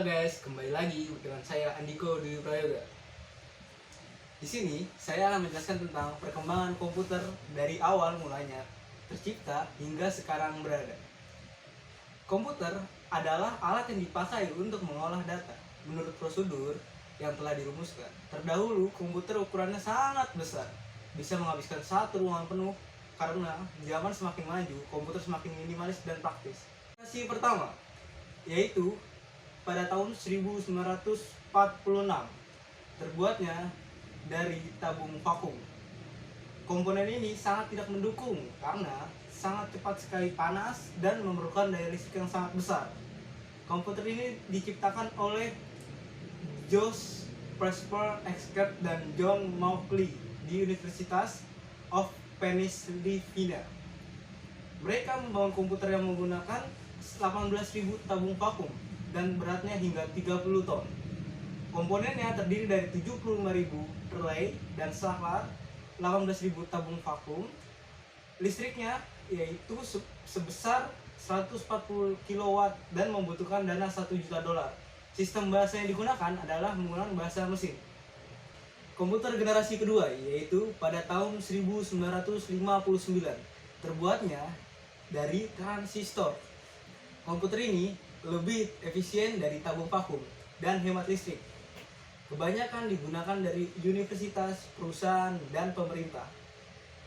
guys, kembali lagi dengan saya Andiko Dwi Prayoga. Di sini saya akan menjelaskan tentang perkembangan komputer dari awal mulanya tercipta hingga sekarang berada. Komputer adalah alat yang dipakai untuk mengolah data menurut prosedur yang telah dirumuskan. Terdahulu komputer ukurannya sangat besar, bisa menghabiskan satu ruangan penuh. Karena zaman semakin maju, komputer semakin minimalis dan praktis. Versi pertama yaitu pada tahun 1946, terbuatnya dari tabung vakum. Komponen ini sangat tidak mendukung karena sangat cepat sekali panas dan memerlukan daya listrik yang sangat besar. Komputer ini diciptakan oleh George Presper Exkert dan John Mauchly di Universitas of Pennsylvania. Mereka membangun komputer yang menggunakan 18.000 tabung vakum dan beratnya hingga 30 ton. Komponennya terdiri dari 75.000 relay dan saklar, 18.000 tabung vakum. Listriknya yaitu sebesar 140 kW dan membutuhkan dana 1 juta dolar. Sistem bahasa yang digunakan adalah menggunakan bahasa mesin. Komputer generasi kedua yaitu pada tahun 1959, terbuatnya dari transistor. Komputer ini lebih efisien dari tabung vakum dan hemat listrik. Kebanyakan digunakan dari universitas, perusahaan, dan pemerintah.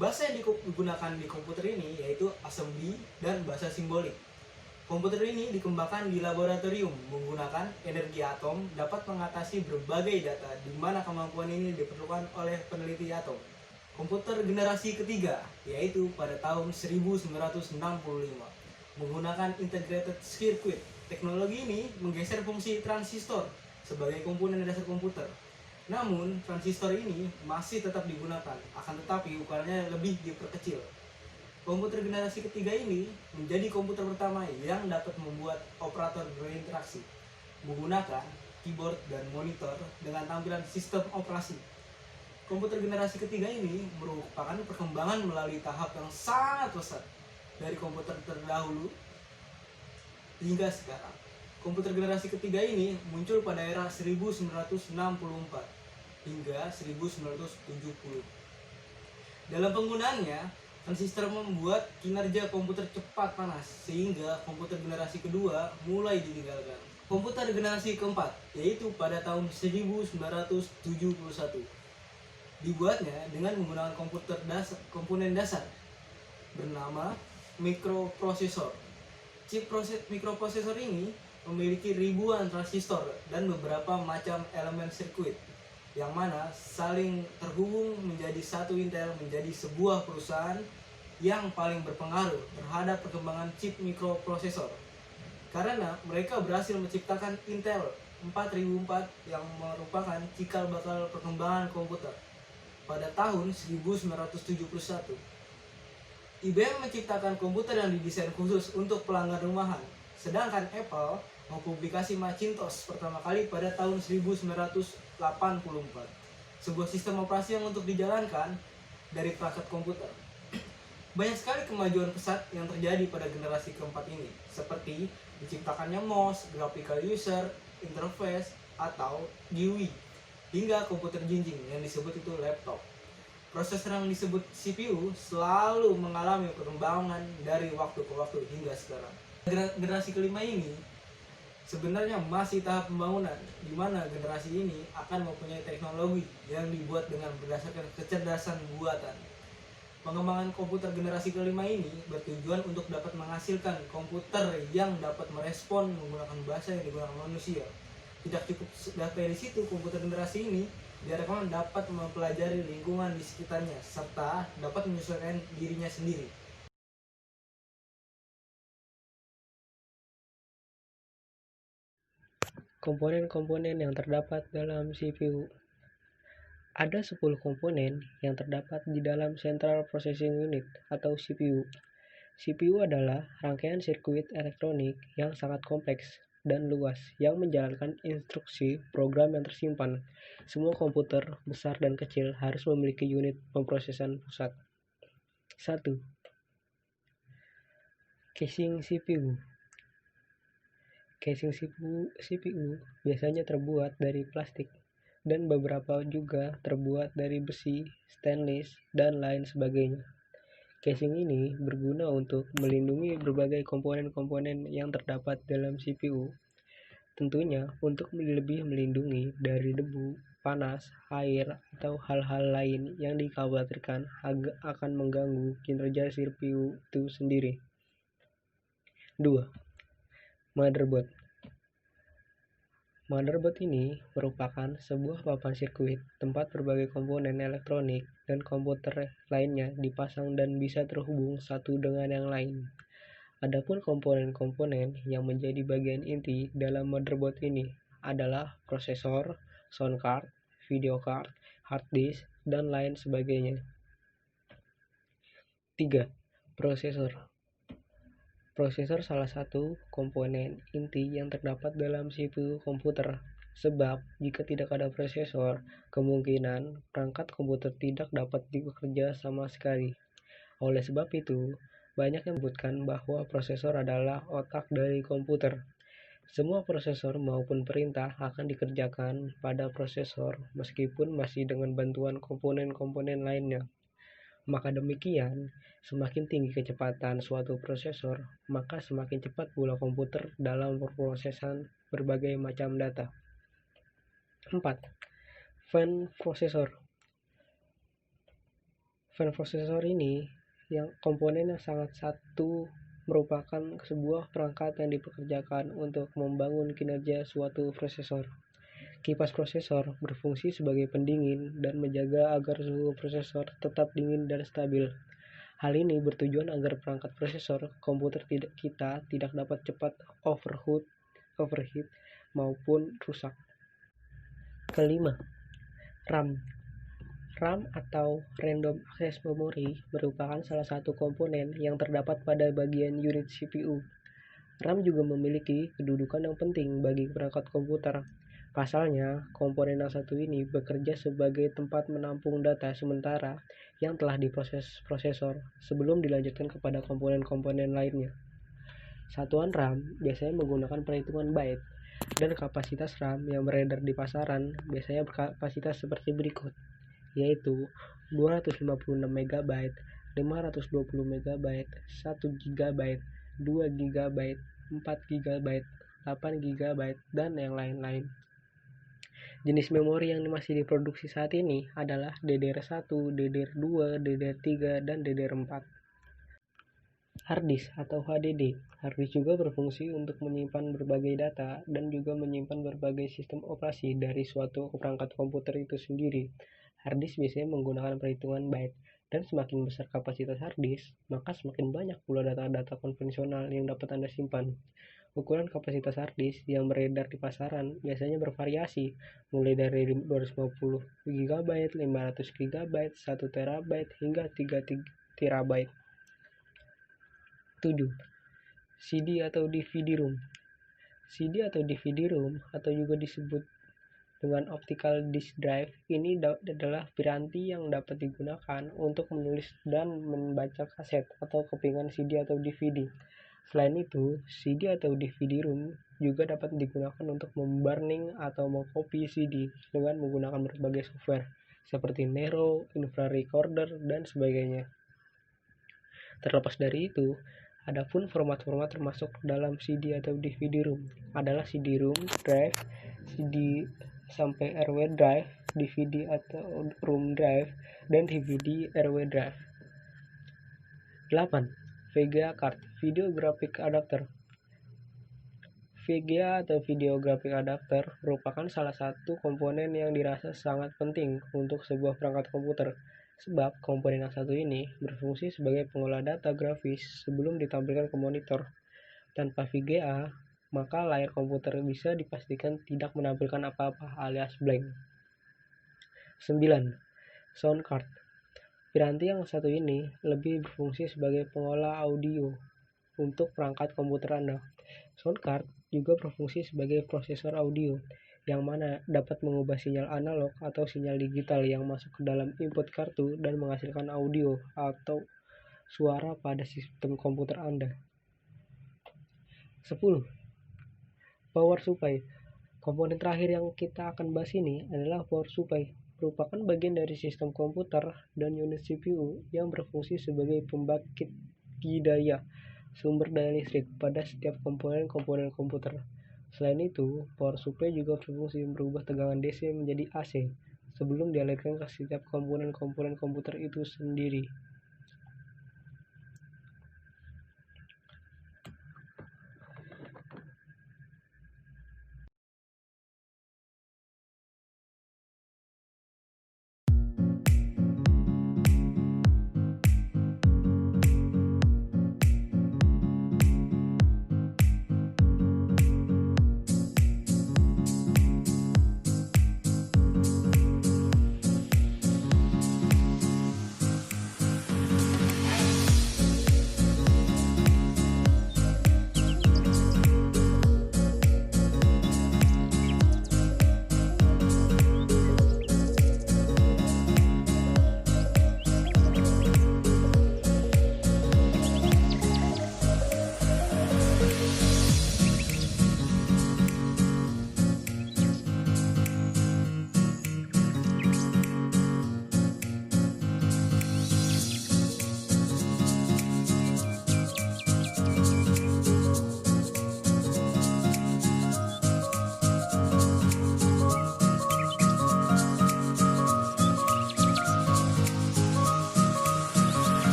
Bahasa yang digunakan di komputer ini yaitu assembly dan bahasa simbolik. Komputer ini dikembangkan di laboratorium menggunakan energi atom, dapat mengatasi berbagai data di mana kemampuan ini diperlukan oleh peneliti atom. Komputer generasi ketiga yaitu pada tahun 1965 menggunakan integrated circuit. Teknologi ini menggeser fungsi transistor sebagai komponen dasar komputer. Namun transistor ini masih tetap digunakan, akan tetapi ukurannya lebih diperkecil. Komputer generasi ketiga ini menjadi komputer pertama yang dapat membuat operator berinteraksi menggunakan keyboard dan monitor dengan tampilan sistem operasi. Komputer generasi ketiga ini merupakan perkembangan melalui tahap yang sangat pesat dari komputer terdahulu hingga sekarang. Komputer generasi ketiga ini muncul pada era 1964 hingga 1970. Dalam penggunaannya, transistor membuat kinerja komputer cepat panas sehingga komputer generasi kedua mulai ditinggalkan. Komputer generasi keempat yaitu pada tahun 1971 dibuatnya dengan menggunakan komponen dasar bernama mikroprosesor. Chip mikroprosesor ini memiliki ribuan transistor dan beberapa macam elemen sirkuit yang mana saling terhubung menjadi satu Intel menjadi sebuah perusahaan yang paling berpengaruh terhadap perkembangan chip mikroprosesor. Karena mereka berhasil menciptakan Intel 4004 yang merupakan cikal bakal perkembangan komputer. Pada tahun 1971, IBM menciptakan komputer yang didesain khusus untuk pelanggan rumahan, sedangkan Apple mempublikasi Macintosh pertama kali pada tahun 1984, sebuah sistem operasi yang untuk dijalankan dari perangkat komputer. Banyak sekali kemajuan pesat yang terjadi pada generasi keempat ini, seperti diciptakannya MOS, Graphical User Interface atau GUI, hingga komputer jinjing yang disebut itu laptop. Prosesor yang disebut CPU selalu mengalami perkembangan dari waktu ke waktu hingga sekarang. Generasi kelima ini sebenarnya masih tahap pembangunan, di mana generasi ini akan mempunyai teknologi yang dibuat dengan berdasarkan kecerdasan buatan. Pengembangan komputer generasi kelima ini bertujuan untuk dapat menghasilkan komputer yang dapat merespon menggunakan bahasa yang digunakan manusia. Tidak cukup sampai di situ, komputer generasi ini diharapkan dapat mempelajari lingkungan di sekitarnya serta dapat menyesuaikan dirinya sendiri. Komponen-komponen yang terdapat dalam CPU. Ada 10 komponen yang terdapat di dalam Central Processing Unit atau CPU. CPU adalah rangkaian sirkuit elektronik yang sangat kompleks dan luas yang menjalankan instruksi program yang tersimpan. Semua komputer, besar dan kecil, harus memiliki unit pemrosesan pusat. 1. Casing CPU. Casing CPU biasanya terbuat dari plastik dan beberapa juga terbuat dari besi, stainless, dan lain sebagainya. Casing ini berguna untuk melindungi berbagai komponen-komponen yang terdapat dalam CPU. Tentunya untuk lebih melindungi dari debu, panas, air, atau hal-hal lain yang dikhawatirkan akan mengganggu kinerja CPU itu sendiri. 2. Motherboard. Motherboard ini merupakan sebuah papan sirkuit tempat berbagai komponen elektronik dan komputer lainnya dipasang dan bisa terhubung satu dengan yang lain. Adapun komponen-komponen yang menjadi bagian inti dalam motherboard ini adalah prosesor, sound card, video card, hard disk, dan lain sebagainya. 3. Prosesor. Prosesor salah satu komponen inti yang terdapat dalam CPU komputer. Sebab jika tidak ada prosesor, kemungkinan perangkat komputer tidak dapat bekerja sama sekali. Oleh sebab itu, banyak yang menyebutkan bahwa prosesor adalah otak dari komputer. Semua prosesor maupun perintah akan dikerjakan pada prosesor meskipun masih dengan bantuan komponen-komponen lainnya. Maka demikian, semakin tinggi kecepatan suatu prosesor, maka semakin cepat pula komputer dalam pemrosesan berbagai macam data. 4. Fan prosesor. Fan prosesor ini yang komponen yang sangat satu merupakan sebuah perangkat yang dipekerjakan untuk membangun kinerja suatu prosesor. Kipas prosesor berfungsi sebagai pendingin dan menjaga agar suhu prosesor tetap dingin dan stabil. Hal ini bertujuan agar perangkat prosesor komputer kita tidak dapat cepat overheat maupun rusak. Kelima, RAM. RAM atau Random Access Memory merupakan salah satu komponen yang terdapat pada bagian unit CPU. RAM juga memiliki kedudukan yang penting bagi perangkat komputer. Pasalnya, komponen yang satu ini bekerja sebagai tempat menampung data sementara yang telah diproses prosesor sebelum dilanjutkan kepada komponen-komponen lainnya. Satuan RAM biasanya menggunakan perhitungan byte, dan kapasitas RAM yang beredar di pasaran biasanya berkapasitas seperti berikut, yaitu 256 MB, 520 MB, 1 GB, 2 GB, 4 GB, 8 GB, dan yang lain-lain. Jenis memori yang masih diproduksi saat ini adalah DDR1, DDR2, DDR3, dan DDR4. Hard disk atau HDD. Hard disk juga berfungsi untuk menyimpan berbagai data dan juga menyimpan berbagai sistem operasi dari suatu perangkat komputer itu sendiri. Hard disk biasanya menggunakan perhitungan byte, dan semakin besar kapasitas hard disk, maka semakin banyak pula data-data konvensional yang dapat Anda simpan. Ukuran kapasitas hard disk yang beredar di pasaran biasanya bervariasi, mulai dari 250 GB, 500 GB, 1 TB, hingga 3 TB. 7. CD atau DVD ROM. CD atau DVD ROM atau juga disebut dengan optical disk drive ini adalah piranti yang dapat digunakan untuk menulis dan membaca kaset atau kepingan CD atau DVD. Selain itu, CD atau DVD ROM juga dapat digunakan untuk memburning atau mengcopy CD dengan menggunakan berbagai software seperti Nero, Infrared Recorder, dan sebagainya. Terlepas dari itu, adapun format-format termasuk dalam CD atau DVD ROM adalah CD-ROM drive, CD sampai RW drive, DVD atau ROM drive, dan DVD RW drive. 8. VGA card, Video Graphic Adapter. VGA atau Video Graphic Adapter merupakan salah satu komponen yang dirasa sangat penting untuk sebuah perangkat komputer, sebab komponen yang satu ini berfungsi sebagai pengolah data grafis sebelum ditampilkan ke monitor. Tanpa VGA, maka layar komputer bisa dipastikan tidak menampilkan apa-apa alias blank. 9. Sound card. Piranti yang satu ini lebih berfungsi sebagai pengolah audio untuk perangkat komputer Anda. Sound card juga berfungsi sebagai prosesor audio, yang mana dapat mengubah sinyal analog atau sinyal digital yang masuk ke dalam input kartu dan menghasilkan audio atau suara pada sistem komputer Anda. 10. Power supply. Komponen terakhir yang kita akan bahas ini adalah power supply, merupakan bagian dari sistem komputer dan unit CPU yang berfungsi sebagai pembangkit daya, sumber daya listrik pada setiap komponen komputer. Selain itu, power supply juga berfungsi merubah tegangan DC menjadi AC sebelum dialirkan ke setiap komponen komputer itu sendiri.